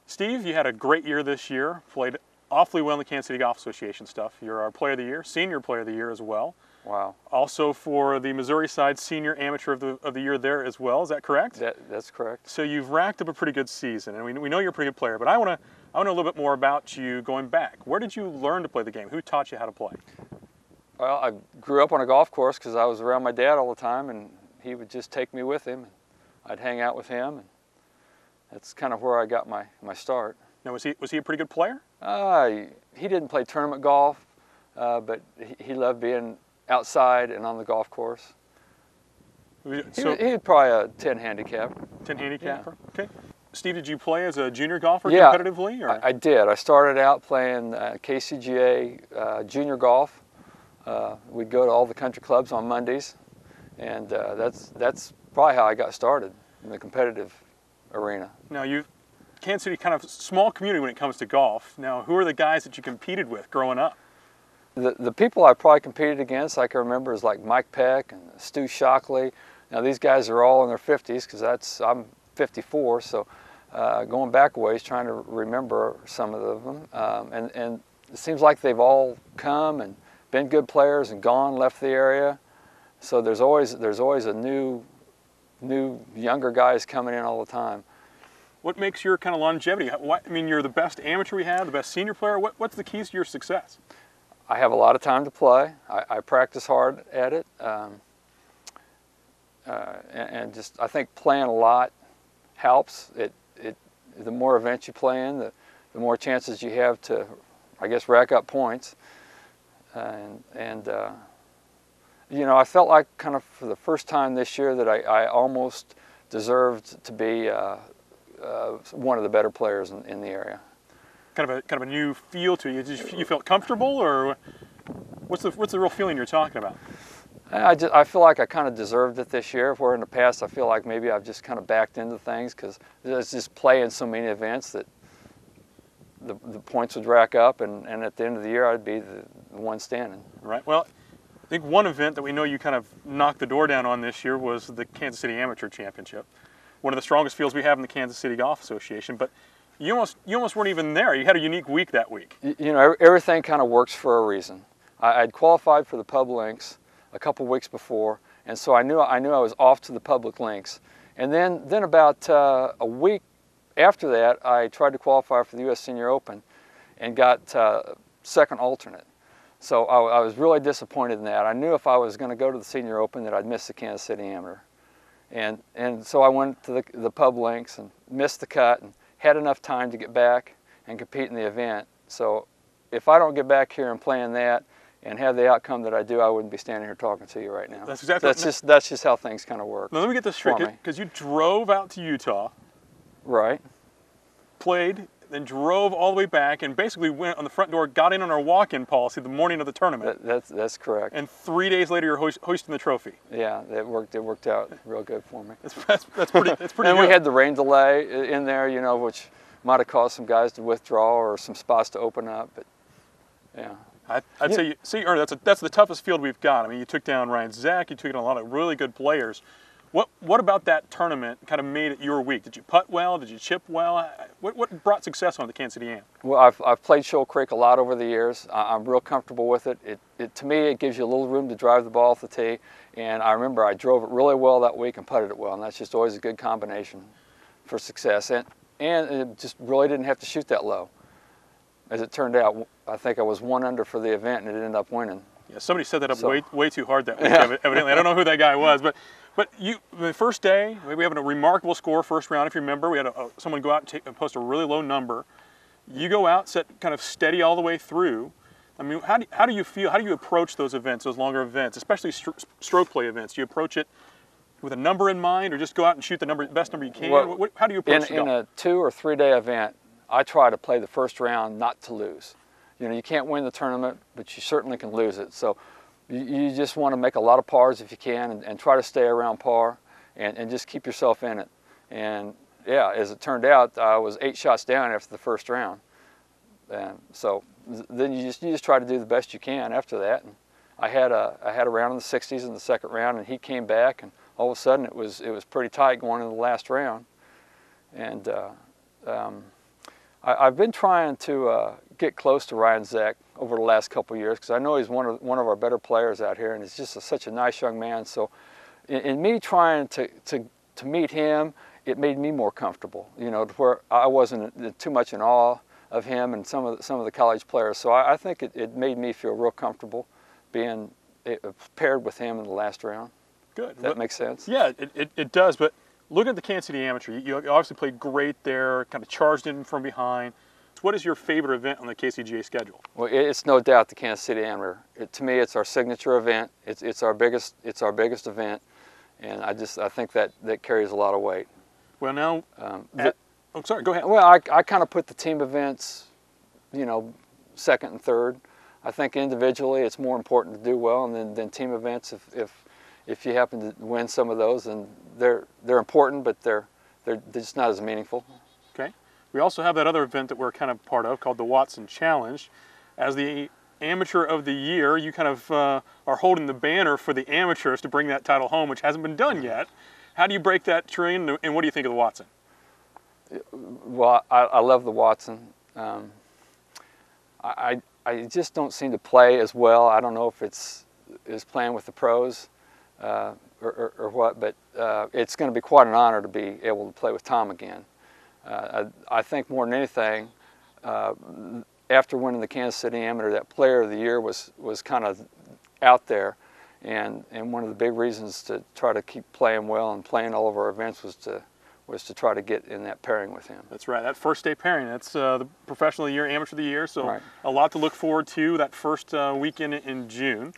Steve, you had a great year this year, played awfully well in the Kansas City Golf Association stuff. You're our Player of the Year, Senior Player of the Year as well. Wow. Also for the Missouri side, Senior Amateur of the Year there as well. Is that correct? That's correct. So you've racked up a pretty good season, and we know you're a pretty good player, but I want to know a little bit more about you going back. Where did you learn to play the game? Who taught you how to play? Well, I grew up on a golf course because I was around my dad all the time, and he would just take me with him. I'd hang out with him, and that's kind of where I got my start. Now, was he a pretty good player? He didn't play tournament golf, but he loved being outside and on the golf course. So, he had probably a 10 handicap. 10 handicap? Yeah. Okay. Steve, did you play as a junior golfer competitively? Or? I did. I started out playing KCGA junior golf. We'd go to all the country clubs on Mondays, and that's probably how I got started in the competitive arena. Now, Kansas City, kind of small community when it comes to golf. Now, who are the guys that you competed with growing up? The people I probably competed against, I can remember, is like Mike Peck and Stu Shockley. Now, these guys are all in their 50s because I'm 54, so going back a ways, trying to remember some of them. And it seems like they've all come and been good players and gone, left the area. So there's always a new younger guys coming in all the time. What makes your kind of longevity? I mean, you're the best amateur we have, the best senior player. What's the keys to your success? I have a lot of time to play. I practice hard at it, and just I think playing a lot helps. The more events you play in, the more chances you have to, I guess, rack up points. You know, I felt like kind of for the first time this year that I almost deserved to be one of the better players in the area. Kind of a new feel to you. You felt comfortable, or what's the real feeling you're talking about? I feel like I kind of deserved it this year, where in the past I feel like maybe I've just kind of backed into things because it's just playing so many events that the points would rack up, and at the end of the year I'd be the one standing. Right. Well, I think one event that we know you kind of knocked the door down on this year was the Kansas City Amateur Championship, one of the strongest fields we have in the Kansas City Golf Association. But you almost weren't even there. You had a unique week that week. You know, everything kind of works for a reason. I'd qualified for the Pub Links a couple weeks before, and so I knew I was off to the public links. And then about a week after that, I tried to qualify for the U.S. Senior Open and got second alternate. So I was really disappointed in that. I knew if I was going to go to the Senior Open that I'd miss the Kansas City Amateur. And so I went to the Pub Links and missed the cut and had enough time to get back and compete in the event. So if I don't get back here and play in that and have the outcome that I do, I wouldn't be standing here talking to you right now. That's just how things kind of work. Now let me get this straight, because you drove out to Utah. Right. Played, then drove all the way back, and basically went on the front door, got in on our walk-in policy the morning of the tournament. That's correct. And 3 days later, you're hoisting the trophy. Yeah, it worked out real good for me. That's pretty and good. We had the rain delay in there, you know, which might have caused some guys to withdraw or some spots to open up, but yeah. I'd say that's the toughest field we've got. I mean, you took down Ryan Zach, you took down a lot of really good players. What about that tournament kind of made it your week? Did you putt well? Did you chip well? What brought success on the Kansas City Am? Well, I've played Shoal Creek a lot over the years. I'm real comfortable with it. To me, it gives you a little room to drive the ball off the tee. And I remember I drove it really well that week and putted it well, and that's just always a good combination for success. And it just really didn't have to shoot that low. As it turned out, I think I was 1 under for the event, and it ended up winning. Yeah, somebody set that up way too hard that week, evidently. I don't know who that guy was, but the first day, we have a remarkable score first round, if you remember. We had someone go out and post a really low number. You go out, set kind of steady all the way through. I mean, how do you feel? How do you approach those events, those longer events, especially stroke play events? Do you approach it with a number in mind, or just go out and shoot the best number you can? Well, how do you approach in a 2 or 3 day event, I try to play the first round not to lose. You know, you can't win the tournament, but you certainly can lose it. So you just want to make a lot of pars if you can, and try to stay around par and just keep yourself in it. And yeah, as it turned out, I was 8 shots down after the first round. And so then you just try to do the best you can after that. And I had a round in the 60s in the second round, and he came back, and all of a sudden it was pretty tight going into the last round. And I've been trying to get close to Ryan Zek over the last couple of years because I know he's one of our better players out here, and he's just such a nice young man. So in me trying to meet him, it made me more comfortable, you know, to where I wasn't too much in awe of him and some of the college players. So I think it made me feel real comfortable being paired with him in the last round. Good. Does that make sense? Yeah, it does. But look at the Kansas City Amateur. You obviously played great there, kind of charged in from behind. So what is your favorite event on the KCGA schedule? Well, it's no doubt the Kansas City Amateur. To me, it's our signature event. It's our biggest event, and I think that carries a lot of weight. Well, now, oh, sorry, go ahead. Well, I kind of put the team events, you know, second and third. I think individually it's more important to do well, and then team events, if you happen to win some of those, then they're important, but they're just not as meaningful. Okay. We also have that other event that we're kind of part of called the Watson Challenge. As the Amateur of the Year, you kind of are holding the banner for the amateurs to bring that title home, which hasn't been done yet. How do you break that train, and what do you think of the Watson? Well, I love the Watson. I just don't seem to play as well. I don't know if it's playing with the pros or what, but it's going to be quite an honor to be able to play with Tom again. I think more than anything, after winning the Kansas City Amateur, that Player of the Year was kind of out there, and one of the big reasons to try to keep playing well and playing all of our events was to try to get in that pairing with him. That's right. That first day pairing. That's the Professional of the Year, Amateur of the Year. So right. A lot to look forward to that first weekend in June.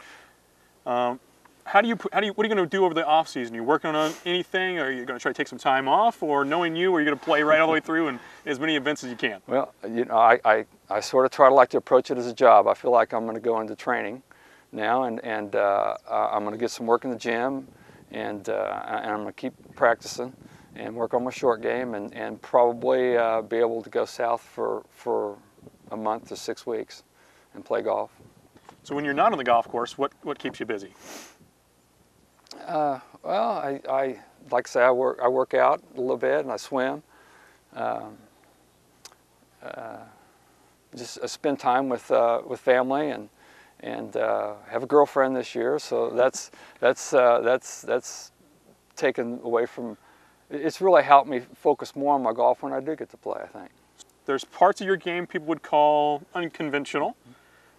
What are you going to do over the off season? Are you working on anything? Or are you going to try to take some time off? Or knowing you, are you going to play right all the way through and as many events as you can? Well, you know, I sort of try to like to approach it as a job. I feel like I'm going to go into training now, and I'm going to get some work in the gym, and I'm going to keep practicing and work on my short game, and probably be able to go south for a month to 6 weeks and play golf. So when you're not on the golf course, what keeps you busy? Well, I like to say I work out a little bit and I swim. Just spend time with family and have a girlfriend this year. So that's taken away from. It's really helped me focus more on my golf when I do get to play, I think. There's parts of your game people would call unconventional.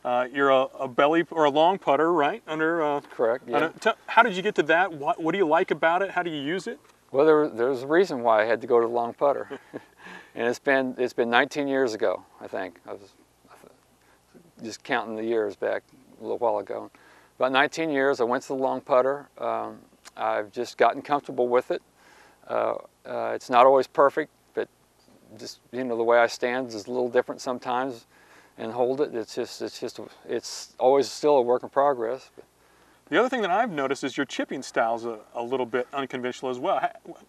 You're a belly or a long putter, right? Correct. Yeah. How did you get to that? What do you like about it? How do you use it? Well, there's a reason why I had to go to the long putter, and it's been 19 years ago, I think. I was just counting the years back a little while ago. About 19 years, I went to the long putter. I've just gotten comfortable with it. It's not always perfect, but just, you know, the way I stand is a little different sometimes, and hold it. It's always still a work in progress. The other thing that I've noticed is your chipping style's a little bit unconventional as well.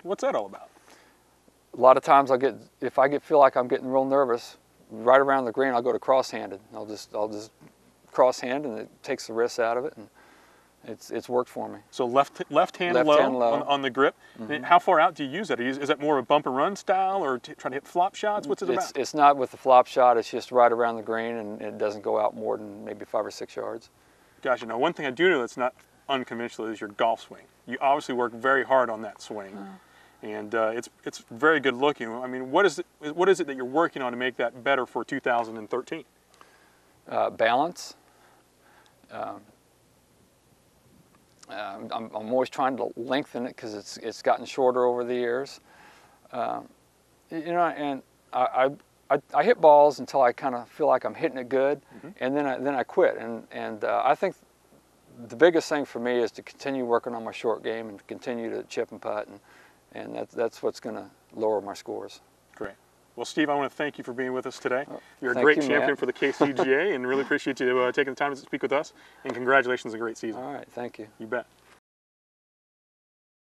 What's that all about? A lot of times if I feel like I'm getting real nervous, right around the green, I'll go to cross-handed. I'll just cross-hand, and it takes the risk out of it, and it's worked for me. So left hand low on the grip. Mm-hmm. How far out do you use that? Is that more of a bump and run style, or trying to hit flop shots? What's it about? It's not with the flop shot. It's just right around the green, and it doesn't go out more than maybe 5 or 6 yards. Gosh, you know, one thing I do know that's not unconventional is your golf swing. You obviously work very hard on that swing, and it's very good looking. I mean, what is it that you're working on to make that better for 2013? Balance. I'm always trying to lengthen it because it's gotten shorter over the years. You know, and I hit balls until I kind of feel like I'm hitting it good, and then I quit. And I think the biggest thing for me is to continue working on my short game and to continue to chip and putt, and that's what's going to lower my scores. Great. Well, Steve, I want to thank you for being with us today. You're a great champion for the KCGA, and really appreciate you taking the time to speak with us. And congratulations on a great season. All right, thank you. You bet.